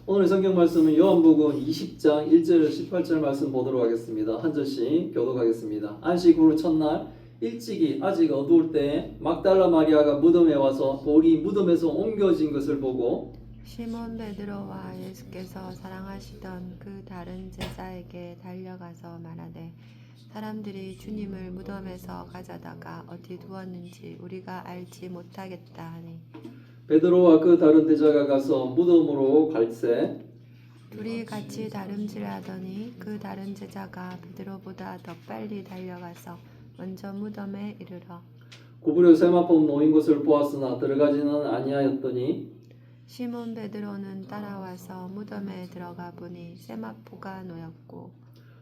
오늘 성경 말씀은 요한복음 20장 1절 18절 말씀 보도록 하겠습니다. 한 절씩 교독하겠습니다. 안식 후 첫날 일찍이 아직 어두울 때에 막달라 마리아가 무덤에 와서 돌이 무덤에서 옮겨진 것을 보고 시몬 베드로와 예수께서 사랑하시던 그 다른 제자에게 달려가서 말하되 사람들이 주님을 무덤에서 가져다가 어디 두었는지 우리가 알지 못하겠다 하니 베드로와 그 다른 제자가 가서 무덤으로 갈새 둘이 같이 다름질하더니 그 다른 제자가 베드로보다 더 빨리 달려가서 먼저 무덤에 이르러 구부려 세마포 놓인 것을 보았으나 들어가지는 아니하였더니 시몬 베드로는 따라와서 무덤에 들어가 보니 세마포가 놓였고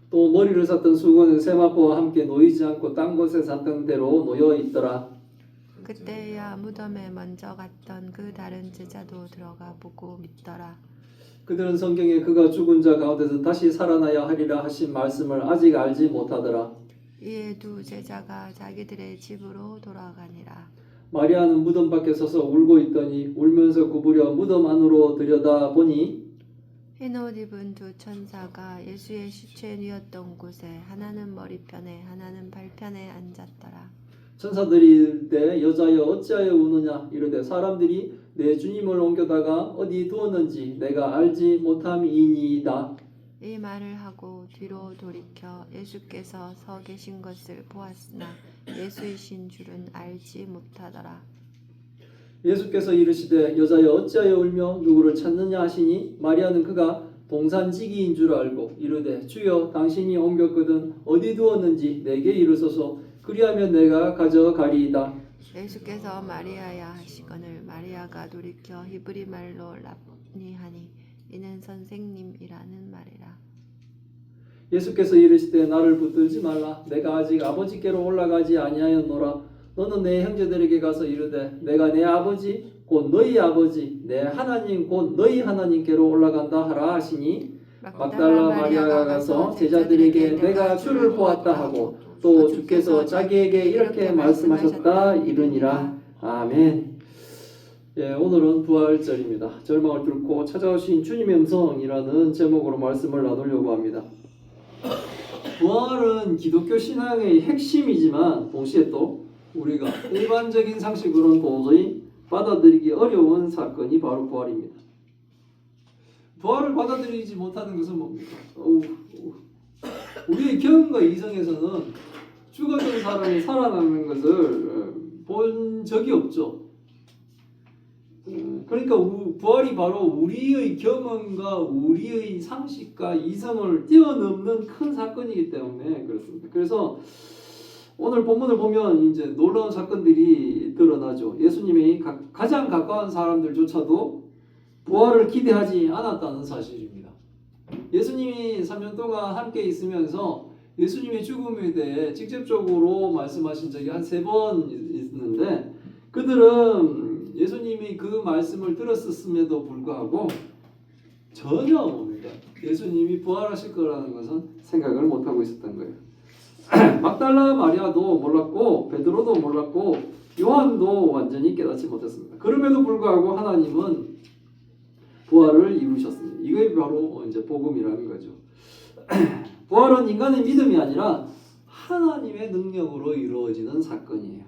또 머리를 쌌던 수건은 세마포와 함께 놓이지 않고 딴 곳에 쌌던 대로 놓여 있더라. 그때야 무덤에 먼저 갔던 그 다른 제자도 들어가 보고 믿더라. 그들은 성경에 그가 죽은 자 가운데서 다시 살아나야 하리라 하신 말씀을 아직 알지 못하더라. 이에 두 제자가 자기들의 집으로 돌아가니라. 마리아는 무덤 밖에 서서 울고 있더니 울면서 구부려 무덤 안으로 들여다보니 흰옷 입은 두 천사가 예수의 시체 누웠던 곳에 하나는 머리편에 하나는 발편에 앉았더라. 천사들이 이르되 여자여 어찌하여 우느냐 이르되 사람들이 내 주님을 옮겨다가 어디 두었는지 내가 알지 못함이니이다. 이 말을 하고 뒤로 돌이켜 예수께서 서 계신 것을 보았으나 예수이신 줄은 알지 못하더라. 예수께서 이르시되 여자여 어찌하여 울며 누구를 찾느냐 하시니 마리아는 그가 동산지기인 줄 알고 이르되 주여 당신이 옮겼거든 어디 두었는지 내게 이르소서 그리하면 내가 가져가리이다. 예수께서 마리아야 하시거늘 마리아가 돌이켜 히브리 말로 랍니 하니 이는 선생님이라는 말이라. 예수께서 이르시되 나를 붙들지 말라 내가 아직 아버지께로 올라가지 아니하였노라. 너는 내 형제들에게 가서 이르되 내가 내 아버지 곧 너희 아버지 내 하나님 곧 너희 하나님께로 올라간다 하라 하시니 막달라 마리아가 가서 제자들에게 내가 주를 보았다 하고 또 주께서 자기에게 이렇게 말씀하셨다 이르니라. 아멘. 예, 오늘은 부활절입니다. 절망을 뚫고 찾아오신 주님의 음성이라는 제목으로 말씀을 나누려고 합니다. 부활은 기독교 신앙의 핵심이지만 동시에 또 우리가 일반적인 상식으로는 도저히 받아들이기 어려운 사건이 바로 부활입니다. 부활을 받아들이지 못하는 것은 뭡니까? 우리의 경험과 이성에서는 죽었던 사람이 살아나는 것을 본 적이 없죠. 그러니까 부활이 바로 우리의 경험과 우리의 상식과 이성을 뛰어넘는 큰 사건이기 때문에 그렇습니다. 그래서 오늘 본문을 보면 이제 놀라운 사건들이 드러나죠. 예수님이 가장 가까운 사람들조차도 부활을 기대하지 않았다는 사실입니다. 예수님이 3년 동안 함께 있으면서 예수님의 죽음에 대해 직접적으로 말씀하신 적이 한 3번 있는데 그들은 예수님이 그 말씀을 들었음에도 불구하고 전혀 뭡니까? 예수님이 부활하실 거라는 것은 생각을 못하고 있었던 거예요. 막달라 마리아도 몰랐고 베드로도 몰랐고 요한도 완전히 깨닫지 못했습니다. 그럼에도 불구하고 하나님은 부활을 이루셨습니다. 이게 바로 이제 복음이라는 거죠. 부활은 인간의 믿음이 아니라 하나님의 능력으로 이루어지는 사건이에요.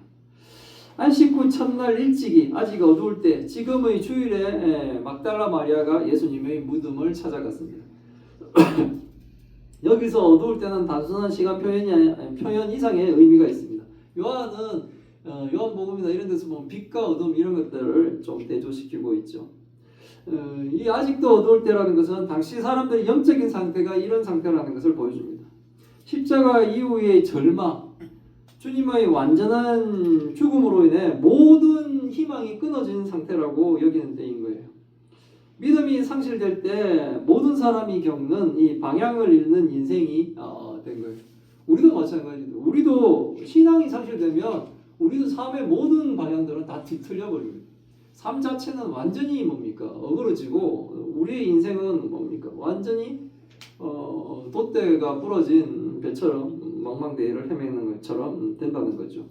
안식 후 첫날 일찍이 아직 어두울 때 지금의 주일에 막달라 마리아가 예수님의 무덤을 찾아갔습니다. 여기서 어두울 때는 단순한 시간 표현 이상의 의미가 있습니다. 요한은 요한복음이나 이런 데서 보면 빛과 어둠 이런 것들을 좀 대조시키고 있죠. 이 아직도 어두울 때라는 것은 당시 사람들의 영적인 상태가 이런 상태라는 것을 보여줍니다. 십자가 이후의 절망, 주님의 완전한 죽음으로 인해 모든 희망이 끊어진 상태라고 여기는 때인 거예요. 믿음이 상실될 때 모든 사람이 겪는 이 방향을 잃는 인생이 된 거예요. 우리도 마찬가지죠. 우리도 신앙이 상실되면 우리도 삶의 모든 방향들은 다 뒤틀려 버립니다. 삶 자체는 완전히 뭡니까? 어그러지고 우리의 인생은 뭡니까? 완전히 돛대가 부러진 배처럼 망망대해를 헤매는 것처럼 된다는 거죠.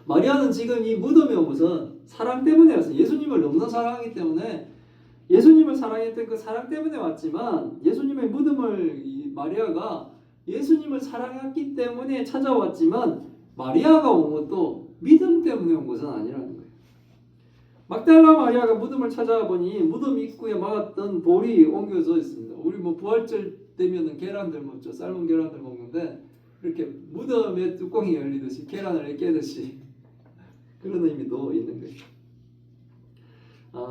마리아는 지금 이 무덤에 온 것은 사랑 때문에 왔어요. 예수님을 너무나 사랑하기 때문에 예수님을 사랑했던 그 사랑 때문에 왔지만 예수님의 무덤을 이 마리아가 예수님을 사랑했기 때문에 찾아왔지만 마리아가 온 것도 믿음 때문에 온 것은 아니라는 거예요. 막달라 마리아가 무덤을 찾아보니 무덤 입구에 막았던 돌이 옮겨져 있습니다. 우리 뭐 부활절 되면은 계란들 먹죠. 삶은 계란들 먹는데 이렇게 무덤의 뚜껑이 열리듯이 계란을 깨듯이 그런 의미도 있는 거예요.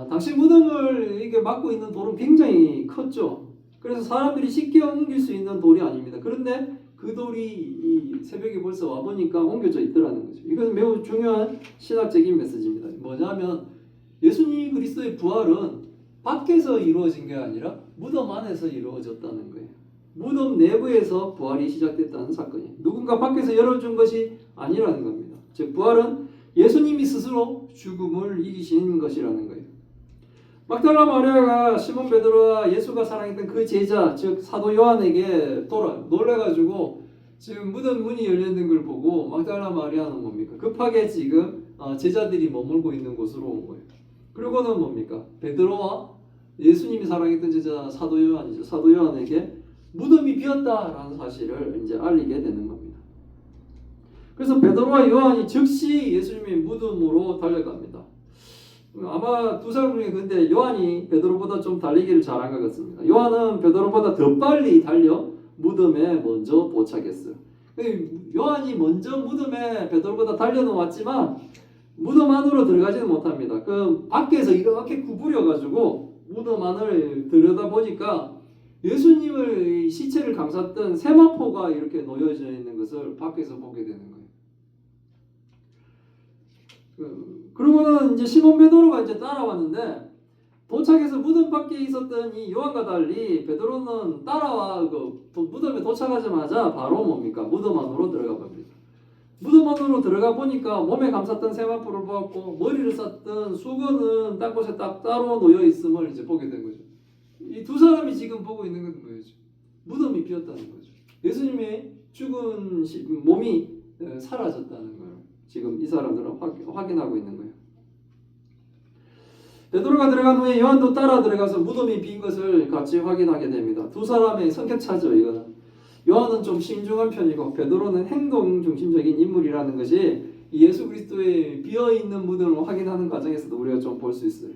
당시 무덤을 이게 막고 있는 돌은 굉장히 컸죠. 그래서 사람들이 쉽게 옮길 수 있는 돌이 아닙니다. 그런데 그 돌이 이 새벽에 벌써 와보니까 옮겨져 있더라는 거죠. 이건 매우 중요한 신학적인 메시지입니다. 뭐냐면 예수님 그리스도의 부활은 밖에서 이루어진 게 아니라 무덤 안에서 이루어졌다는 거예요. 무덤 내부에서 부활이 시작됐다는 사건이에요. 누군가 밖에서 열어준 것이 아니라는 겁니다. 즉 부활은 예수님이 스스로 죽음을 이기신 것이라는 거예요. 막달라 마리아가 시몬 베드로와 예수가 사랑했던 그 제자 즉 사도 요한에게 놀래가지고 지금 무덤 문이 열려있는 걸 보고 막달라 마리아는 뭡니까? 급하게 지금 제자들이 머물고 있는 곳으로 온 거예요. 그리고는 뭡니까? 베드로와 예수님이 사랑했던 제자 사도 요한이죠. 사도 요한에게 무덤이 비었다라는 사실을 이제 알리게 되는 겁니다. 그래서 베드로와 요한이 즉시 예수님의 무덤으로 달려갑니다. 아마 두 사람 중에 근데 요한이 베드로보다 좀 달리기를 잘한 것 같습니다. 요한은 베드로보다 더 빨리 달려 무덤에 먼저 도착했어요. 요한이 먼저 무덤에 베드로보다 달려놓았지만 무덤 안으로 들어가지는 못합니다. 그 밖에서 이렇게 구부려가지고 무덤 안을 들여다보니까 예수님을 시체를 감쌌던 세마포가 이렇게 놓여져 있는 것을 밖에서 보게 되는 거예요. 그러고는 이제 시몬 베드로가 이제 따라왔는데 도착해서 무덤 밖에 있었던 이 요한과 달리 베드로는 따라와 그 무덤에 도착하자마자 바로 뭡니까? 무덤 안으로 들어가 봅니다. 무덤 안으로 들어가 보니까 몸에 감쌌던 세마포를 보았고 머리를 쌌던 수건은 딴 곳에 딱 따로 놓여 있음을 이제 보게 된 거죠. 이 두 사람이 지금 보고 있는 건 뭐예요? 무덤이 비었다는 거죠. 예수님의 죽은 몸이 사라졌다는 걸 지금 이 사람들은 확인하고 있는 거예요. 베드로가 들어간 후에 요한도 따라 들어가서 무덤이 빈 것을 같이 확인하게 됩니다. 두 사람의 성격 차죠. 이거는 요한은 좀 신중한 편이고 베드로는 행동 중심적인 인물이라는 것이 예수 그리스도의 비어있는 무덤을 확인하는 과정에서도 우리가 좀 볼 수 있어요.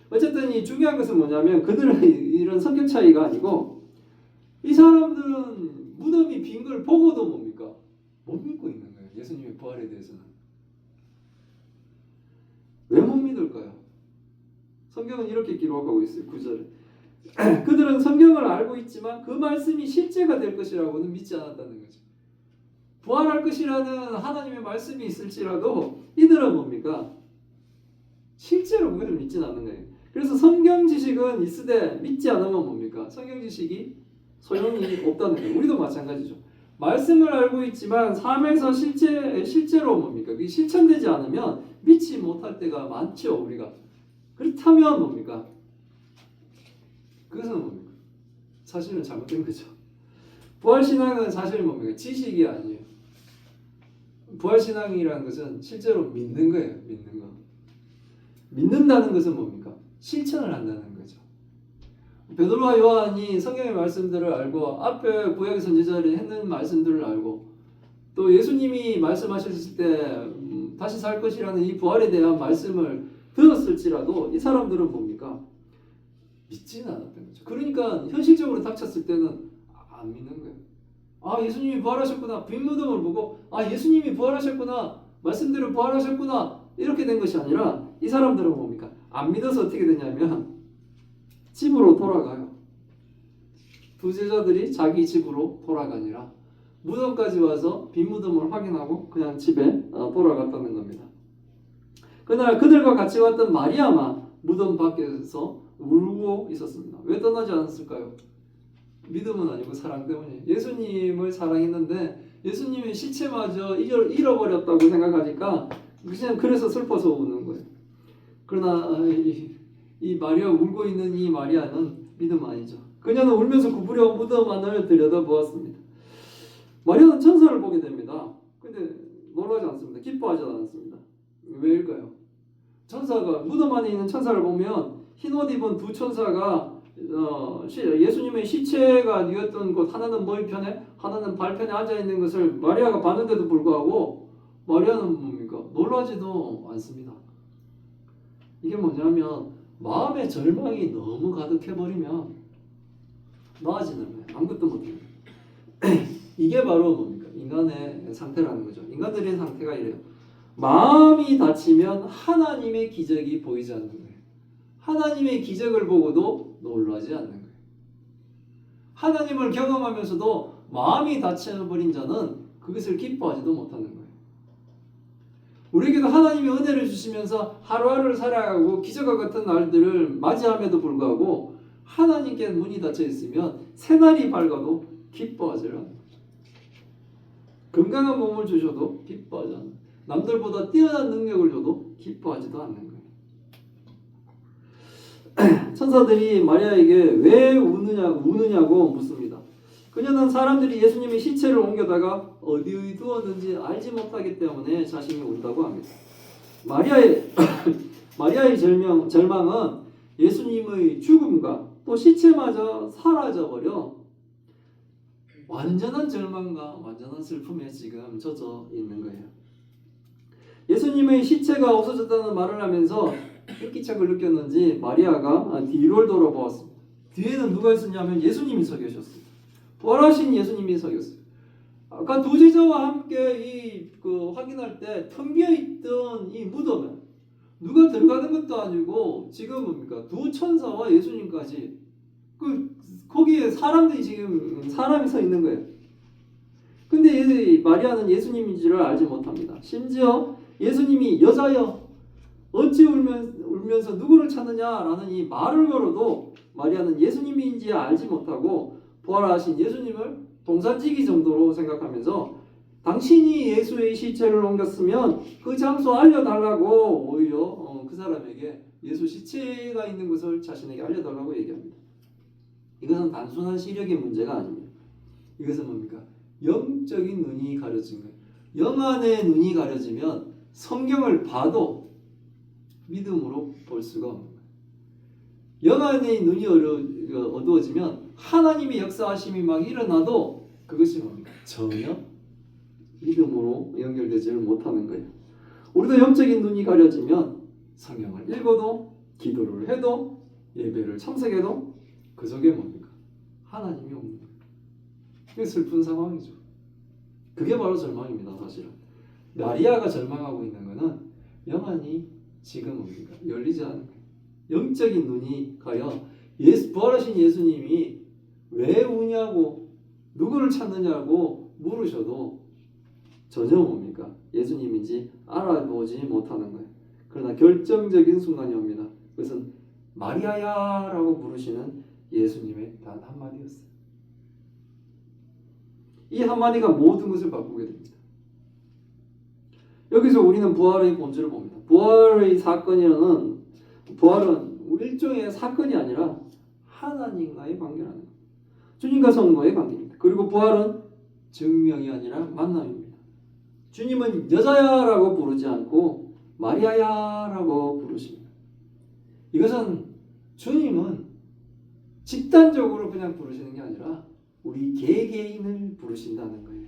어쨌든 이 중요한 것은 뭐냐면 그들은 이런 성격 차이가 아니고 이 사람들은 무덤이 빈 걸 보고도 뭡니까? 못 믿고 있는 거예요. 예수님의 부활에 대해서는. 왜 못 믿을까요? 성경은 이렇게 기록하고 있어요. 9절에 그들은 성경을 알고 있지만 그 말씀이 실제가 될 것이라고는 믿지 않았다는 거죠. 부활할 것이라는 하나님의 말씀이 있을지라도 이들은 뭡니까? 실제로 그것을 믿지는 않는 거예요. 그래서 성경 지식은 있으되 믿지 않으면 뭡니까? 성경 지식이 소용이 없다는 거예요. 우리도 마찬가지죠. 말씀을 알고 있지만 삶에서 실제로 뭡니까? 그게 실천되지 않으면 믿지 못할 때가 많죠. 우리가. 그렇다면 뭡니까? 그것은 뭡니까? 사실은 잘못된 거죠. 부활신앙은 사실 뭡니까? 지식이 아니에요. 부활신앙이라는 것은 실제로 믿는 거예요. 믿는 거. 믿는다는 것은 뭡니까? 실천을 한다는 거죠. 베드로와 요한이 성경의 말씀들을 알고 앞에 구약의 선지자들이 했는 말씀들을 알고 또 예수님이 말씀하셨을 때 다시 살 것이라는 이 부활에 대한 말씀을 들었을지라도 이 사람들은 뭡니까? 믿지는 않았던 거죠. 그러니까 현실적으로 닥쳤을 때는 안 믿는 거예요. 아, 예수님이 부활하셨구나. 빈 무덤을 보고 아, 예수님이 부활하셨구나. 말씀대로 부활하셨구나. 이렇게 된 것이 아니라 이 사람들은 뭡니까? 안 믿어서 어떻게 되냐면 집으로 돌아가요. 두 제자들이 자기 집으로 돌아가니라 무덤까지 와서 빈 무덤을 확인하고 그냥 집에 돌아갔다는 겁니다. 그날 그들과 같이 왔던 마리아만 무덤 밖에서 울고 있었습니다. 왜 떠나지 않았을까요? 믿음은 아니고 사랑 때문에. 예수님을 사랑했는데 예수님의 시체마저 잃어버렸다고 생각하니까 그냥 그래서 슬퍼서 우는 거예요. 그러나 이 마리아 울고 있는 이 마리아는 믿음 아니죠. 그녀는 울면서 구부려 무덤 안을 들여다보았습니다. 마리아는 천사를 보게 됩니다. 근데 놀라지 않습니다. 기뻐하지 않습니다. 왜일까요? 천사가 무덤 안에 있는 천사를 보면 흰옷 입은 두 천사가 예수님의 시체가 뉘었던 곳, 하나는 머리편에 하나는 발편에 앉아있는 것을 마리아가 봤는데도 불구하고 마리아는 뭡니까? 놀라지도 않습니다. 이게 뭐냐면 마음의 절망이 너무 가득해버리면 나아지는 거예요. 아무것도 못해요. 이게 바로 뭡니까? 인간의 상태라는 거죠. 인간들의 상태가 이래요. 마음이 다치면 하나님의 기적이 보이지 않는 거예요. 하나님의 기적을 보고도 놀라지 않는 거예요. 하나님을 경험하면서도 마음이 다쳐버린 자는 그것을 기뻐하지도 못하는 거예요. 우리에게도 하나님의 은혜를 주시면서 하루하루를 살아가고 기적과 같은 날들을 맞이함에도 불구하고 하나님께 문이 닫혀 있으면 새날이 밝아도 기뻐하지 않는 거죠. 건강한 몸을 주셔도 기뻐하지 않는 거예요. 남들보다 뛰어난 능력을 줘도 기뻐하지도 않는 거예요. 천사들이 마리아에게 왜 우느냐고 묻습니다. 그녀는 사람들이 예수님의 시체를 옮겨다가 어디에 두었는지 알지 못하기 때문에 자신이 운다고 합니다. 마리아의 절망은 예수님의 죽음과 또 시체마저 사라져버려 완전한 절망과 완전한 슬픔에 지금 젖어 있는 거예요. 예수님의 시체가 없어졌다는 말을 하면서 인기척을 느꼈는지 마리아가 뒤를 돌아보았습니다. 뒤에는 누가 있었냐면 예수님이 서 계셨습니다. 부활하신 예수님이 서 계셨어요. 아까 두 제자와 함께 확인할 때 텅 비어 있던 이 무덤에 누가 들어가는 것도 아니고 지금 뭡니까? 두 천사와 예수님까지 거기에 사람이 서 있는 거예요. 근데 마리아는 예수님인지를 알지 못합니다. 심지어 예수님이 여자여 어찌 울면서 누구를 찾느냐라는 이 말을 걸어도 마리아는 예수님인지 알지 못하고 부활하신 예수님을 동산지기 정도로 생각하면서 당신이 예수의 시체를 옮겼으면 그 장소 알려달라고 오히려 그 사람에게 예수 시체가 있는 것을 자신에게 알려달라고 얘기합니다. 이것은 단순한 시력의 문제가 아닙니다. 이것은 뭡니까? 영적인 눈이 가려진 거예요. 영안의 눈이 가려지면 성경을 봐도 믿음으로 볼 수가 없는 거예요. 영안의 눈이 어두워지면 하나님의 역사하심이 막 일어나도 그것이 뭡니까? 전혀 믿음으로 연결되지를 못하는 거예요. 우리도 영적인 눈이 가려지면 성경을 읽어도 기도를 해도 예배를 참석해도 그 속에 뭡니까? 하나님이 없는 거예요. 그게 슬픈 상황이죠. 그게 바로 절망입니다. 사실은 마리아가 절망하고 있는 것은 영안이 지금 뭡니까? 열리지 않은 거예요. 영적인 눈이 가려 부활하신 예수님이 왜 우냐고 누구를 찾느냐고 물으셔도 전혀 뭡니까? 예수님인지 알아보지 못하는 거예요. 그러나 결정적인 순간이 옵니다. 그것은 마리아야 라고 부르시는 예수님의 단 한마디였어요. 이 한마디가 모든 것을 바꾸게 됩니다. 여기서 우리는 부활의 본질을 봅니다. 부활은 일종의 사건이 아니라 하나님과의 관계라는 거예요. 주님과 성도의 관계입니다. 그리고 부활은 증명이 아니라 만남입니다. 주님은 여자야라고 부르지 않고 마리아야라고 부르십니다. 이것은 주님은 집단적으로 그냥 부르시는 게 아니라 우리 개개인을 부르신다는 거예요.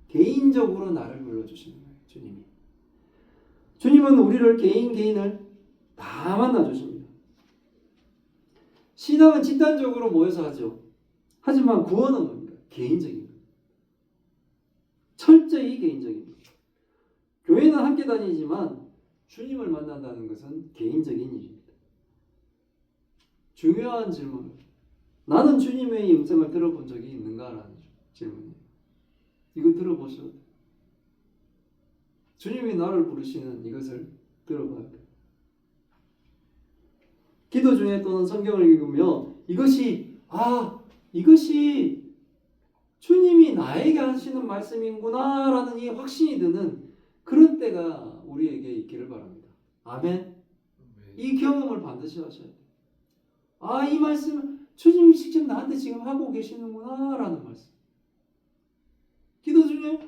개인적으로 나를 불러주시는 거예요. 주님은 우리를 개인을 다 만나주십니다. 신앙은 집단적으로 모여서 하죠. 하지만 구원은 뭡니까? 개인적입니다. 철저히 개인적입니다. 교회는 함께 다니지만 주님을 만난다는 것은 개인적인 일입니다. 중요한 질문. 나는 주님의 음성을 들어본 적이 있는가라는 질문이에요. 이거 들어보셔도 돼요. 주님이 나를 부르시는 이것을 들어봐야 돼요. 기도 중에 또는 성경을 읽으며 이것이 주님이 나에게 하시는 말씀이구나 라는 이 확신이 드는 그런 때가 우리에게 있기를 바랍니다. 아멘. 이 경험을 반드시 하셔야 돼요. 이 말씀은 주님이 직접 나한테 지금 하고 계시는구나 라는 말씀. 기도 중에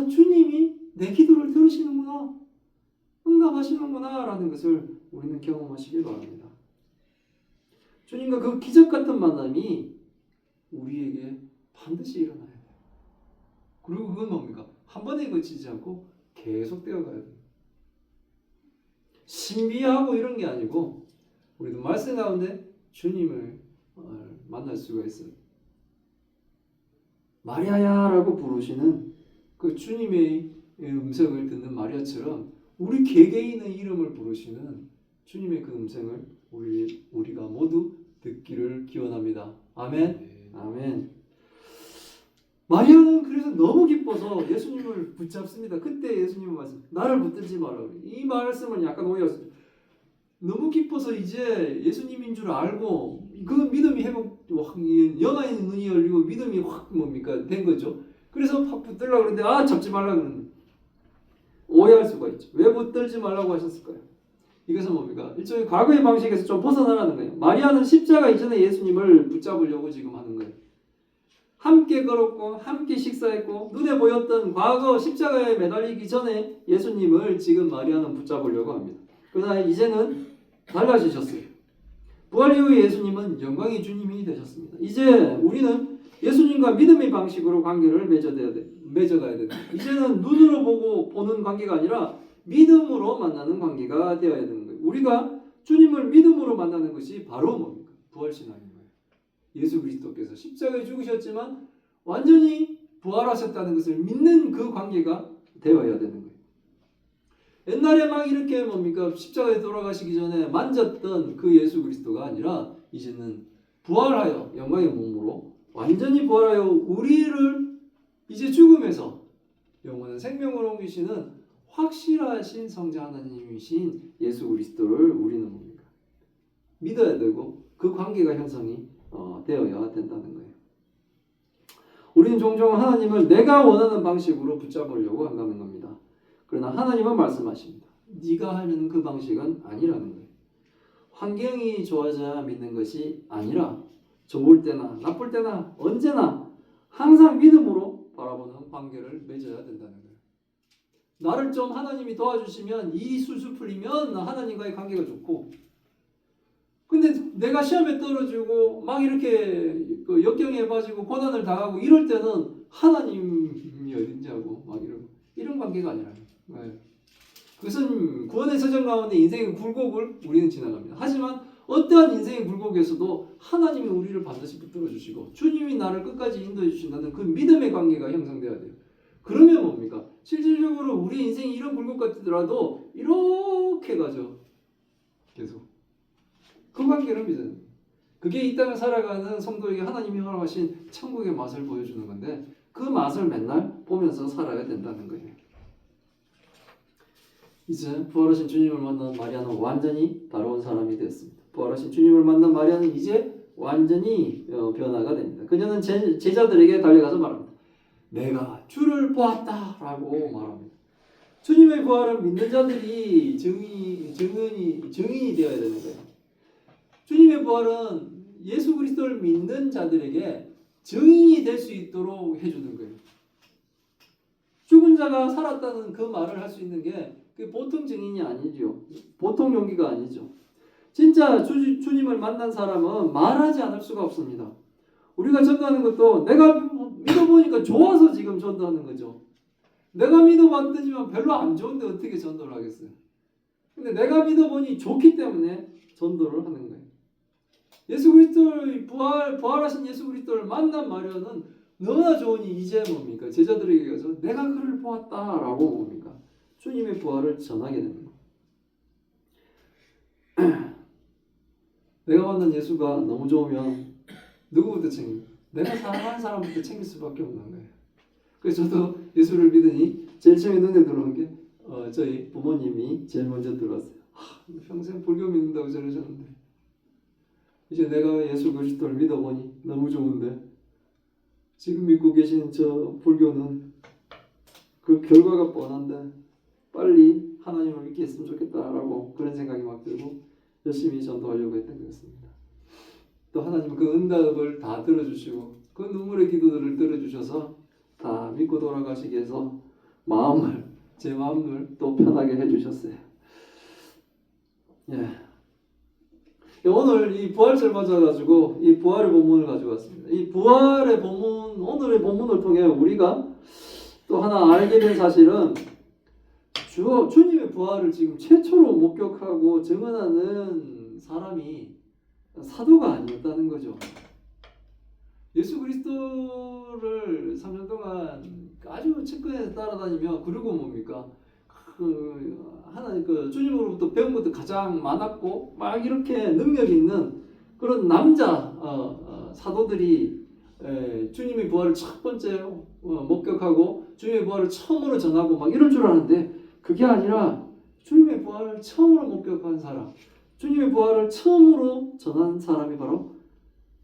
주님이 내 기도를 들으시는구나, 응답하시는구나 라는 것을 우리는 경험하시길 바랍니다. 주님과 그 기적 같은 만남이 우리에게 반드시 일어나야 돼요. 그리고 그건 뭡니까? 한 번에 그치지 않고 계속되어 가야 돼요. 신비하고 이런 게 아니고 우리도 말씀 가운데 주님을 만날 수가 있어요. 마리아야라고 부르시는 그 주님의 음성을 듣는 마리아처럼 우리 개개인의 이름을 부르시는 주님의 그 음성을 우리가 모두 듣기를 기원합니다. 아멘. 아멘. 마리아는 그래서 너무 기뻐서 예수님을 붙잡습니다. 그때 예수님은 말씀, 나를 붙들지 마라. 이 말씀은 약간 오해였어요. 너무 기뻐서 이제 예수님인 줄 알고 그 믿음이 영아의 눈이 열리고 믿음이 확 뭡니까 된 거죠. 그래서 확 붙들려고 그러는데 잡지 말라고 그러는데 오해할 수가 있죠. 왜 붙들지 말라고 하셨을까요? 이것은 뭡니까? 일종의 과거의 방식에서 좀 벗어나라는 거예요. 마리아는 십자가 이전에 예수님을 붙잡으려고 지금 하는 거예요. 함께 걸었고 함께 식사했고 눈에 보였던 과거 십자가에 매달리기 전에 예수님을 지금 마리아는 붙잡으려고 합니다. 그러나 이제는 달라지셨어요. 부활 이후에 예수님은 영광의 주님이 되셨습니다. 이제 우리는 예수님과 믿음의 방식으로 관계를 맺어가야 됩니다. 이제는 눈으로 보는 관계가 아니라 믿음으로 만나는 관계가 되어야 되는 거예요. 우리가 주님을 믿음으로 만나는 것이 바로 뭡니까? 부활신앙인 거예요. 예수 그리스도께서 십자가에 죽으셨지만 완전히 부활하셨다는 것을 믿는 그 관계가 되어야 되는 거예요. 옛날에 막 이렇게 뭡니까? 십자가에 돌아가시기 전에 만졌던 그 예수 그리스도가 아니라 이제는 부활하여 영광의 몸으로 완전히 부활하여 우리를 이제 죽음에서 영원한 생명으로 옮기시는 확실하신 성자 하나님이신 예수 그리스도를 우리는 뭡니까? 믿어야 되고 그 관계가 형성이 되어야 된다는 거예요. 우리는 종종 하나님을 내가 원하는 방식으로 붙잡으려고 한다는 겁니다. 그러나 하나님은 말씀하십니다. 네가 하는 그 방식은 아니라는 거예요. 환경이 좋아져야 믿는 것이 아니라 좋을 때나 나쁠 때나 언제나 항상 믿음으로 바라보는 관계를 맺어야 된다는 거예요. 나를 좀 하나님이 도와주시면 일이 술술 풀리면 하나님과의 관계가 좋고, 근데 내가 시험에 떨어지고 막 이렇게 그 역경에 빠지고 고난을 당하고 이럴 때는 하나님이 어딘지 하고 막 이런 관계가 아니라 네. 그것은 구원의 사정 가운데 인생의 굴곡을 우리는 지나갑니다. 하지만 어떠한 인생의 굴곡에서도 하나님이 우리를 반드시 붙들어 주시고 주님이 나를 끝까지 인도해 주신다는 그 믿음의 관계가 형성돼야 돼요. 그러면 뭡니까? 실질적으로 우리 인생이 이런 굴곡 같더라도 이렇게 가죠. 계속 그 관계를 믿어요. 그게 이 땅을 살아가는 성도에게 하나님이 허락하신 천국의 맛을 보여주는 건데 그 맛을 맨날 보면서 살아야 된다는 거예요. 이제 부활하신 주님을 만난 마리아는 완전히 다른 사람이 되었습니다. 부활하신 주님을 만난 마리아는 이제 완전히 변화가 됩니다. 그녀는 제자들에게 달려가서 말합니다. 내가 주를 보았다라고 말합니다. 주님의 부활은 믿는 자들이 증인이 되어야 되는 거예요. 주님의 부활은 예수 그리스도를 믿는 자들에게 증인이 될 수 있도록 해주는 거예요. 죽은 자가 살았다는 그 말을 할 수 있는 게 보통 증인이 아니죠. 보통 용기가 아니죠. 진짜 주님을 만난 사람은 말하지 않을 수가 없습니다. 우리가 전도하는 것도 내가 믿어보니까 좋아서 지금 전도하는 거죠. 내가 믿어봤더니만 별로 안 좋은데 어떻게 전도를 하겠어요. 근데 내가 믿어보니 좋기 때문에 전도를 하는 거예요. 예수 그리스도를 부활하신 예수 그리스도를 만난 마리아는 너무나 좋으니 이제 뭡니까? 제자들에게 가서 내가 그를 보았다라고 뭡니까? 주님의 부활을 전하게 됩니다. 내가 만난 예수가 너무 좋으면 누구부터 챙겨? 내가 사랑하는 사람부터 챙길 수밖에 없는 거예요. 그래서 저도 예수를 믿으니 제일 처음에 눈에 들어온 게 저희 부모님이 제일 먼저 들어왔어요. 평생 불교 믿는다고 저러셨는데 이제 내가 예수 그리스도를 믿어보니 너무 좋은데 지금 믿고 계신 저 불교는 그 결과가 뻔한데 빨리 하나님을 믿게 했으면 좋겠다라고 그런 생각이 막 들고 열심히 전도하려고 했던 것입니다. 또 하나님은 그 응답을 다 들어주시고 그 눈물의 기도들을 들어주셔서 다 믿고 돌아가시기 위해서 제 마음을 또 편하게 해주셨어요. 예. 오늘 이 부활절 맞아가지고 이 부활의 본문을 가지고 왔습니다. 이 부활의 본문, 오늘의 본문을 통해 우리가 또 하나 알게 된 사실은 주님의 부활을 지금 최초로 목격하고 증언하는 사람이 사도가 아니었다는 거죠. 예수 그리스도를 3년 동안 아주 측근에서 따라다니며 그리고 뭡니까? 하나님 주님으로부터 배운 것도 가장 많았고 막 이렇게 능력 있는 그런 남자 사도들이 주님의 부활을 첫 번째 목격하고 주님의 부활을 처음으로 전하고 막 이럴 줄 아는데 그게 아니라 주님의 부활을 처음으로 목격한 사람, 주님의 부활을 처음으로 전한 사람이 바로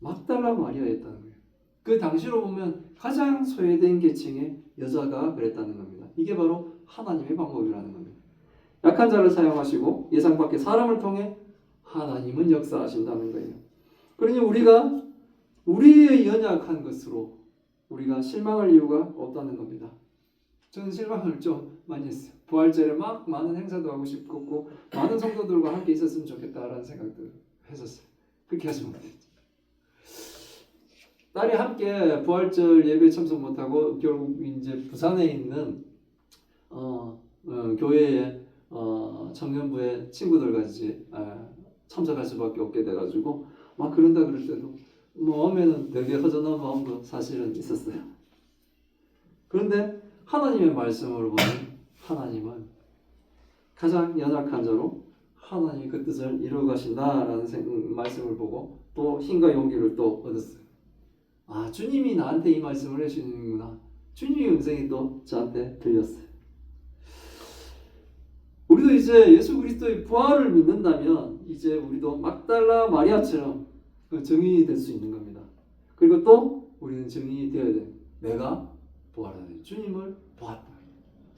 막달라 마리아였다는 거예요. 그 당시로 보면 가장 소외된 계층의 여자가 그랬다는 겁니다. 이게 바로 하나님의 방법이라는 겁니다. 약한 자를 사용하시고 예상 밖의 사람을 통해 하나님은 역사하신다는 거예요. 그러니 우리가 우리의 연약한 것으로 우리가 실망할 이유가 없다는 겁니다. 저는 실망을 좀 많이 했어요. 부활절에 막 많은 행사도 하고 싶었고 많은 성도들과 함께 있었으면 좋겠다라는 생각도 했었어요. 그렇게 하지 못했죠. 딸이 함께 부활절 예배 참석 못하고 결국 이제 부산에 있는 교회의 청년부의 친구들과 이제 참석할 수밖에 없게 돼가지고 막 그런다 그럴 때도 마음에는 되게 허전한 마음도 사실은 있었어요. 그런데 하나님의 말씀을 보면 하나님은 가장 연약한 자로 하나님이 그 뜻을 이루어 가신다라는 말씀을 보고 또 힘과 용기를 또 얻었어요. 아, 주님이 나한테 이 말씀을 해주시는구나. 주님의 음성이 또 저한테 들렸어요. 우리도 이제 예수 그리스도의 부활을 믿는다면 이제 우리도 막달라 마리아처럼 증인이 될 수 있는 겁니다. 그리고 또 우리는 증인이 되어야 돼요. 내가 부활하신 주님을 보았다.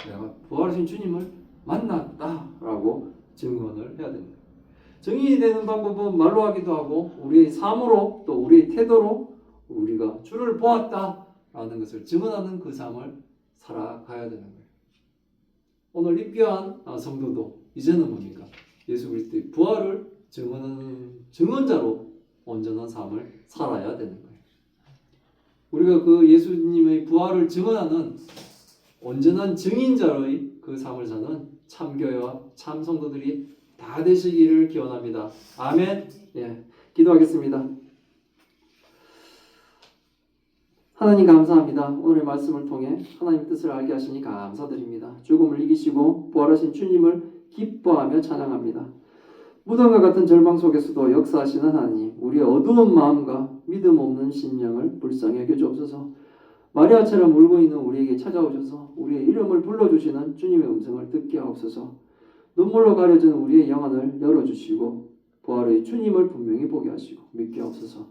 내가 부활하신 주님을 만났다라고 증언을 해야 됩니다. 증인이 되는 방법은 말로 하기도 하고 우리의 삶으로 또 우리의 태도로 우리가 주를 보았다라는 것을 증언하는 그 삶을 살아가야 되는 거예요. 오늘 입교한 성도도 이제는 뭡니까? 예수 그리스도의 부활을 증언하는 증언자로 온전한 삶을 살아야 되는 거예요. 우리가 그 예수님의 부활을 증언하는 온전한 증인자의 그 삶을 사는 참교회와 참 성도들이 다 되시기를 기원합니다. 아멘. 예, 기도하겠습니다. 하나님 감사합니다. 오늘 말씀을 통해 하나님 뜻을 알게 하시니 감사드립니다. 죽음을 이기시고 부활하신 주님을 기뻐하며 찬양합니다. 무덤과 같은 절망 속에서도 역사하시는 하나님, 우리의 어두운 마음과 믿음 없는 심령을 불쌍히 여겨주옵소서. 마리아처럼 울고 있는 우리에게 찾아오셔서 우리의 이름을 불러주시는 주님의 음성을 듣게 하옵소서. 눈물로 가려진 우리의 영안을 열어주시고 부활의 주님을 분명히 보게 하시고 믿게 하옵소서.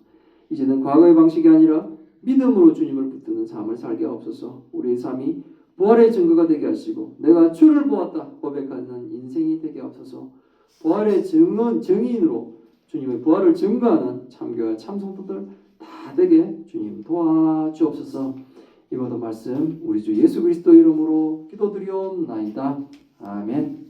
이제는 과거의 방식이 아니라 믿음으로 주님을 붙드는 삶을 살게 하옵소서. 우리의 삶이 부활의 증거가 되게 하시고 내가 주를 보았다 고백하는 인생이 되게 하옵소서. 부활의 증인으로 주님의 부활을 증거하는 참교와 참성도들 다 되게 주님 도와주옵소서. 이 모든 말씀 우리 주 예수 그리스도 이름으로 기도드리옵나이다. 아멘.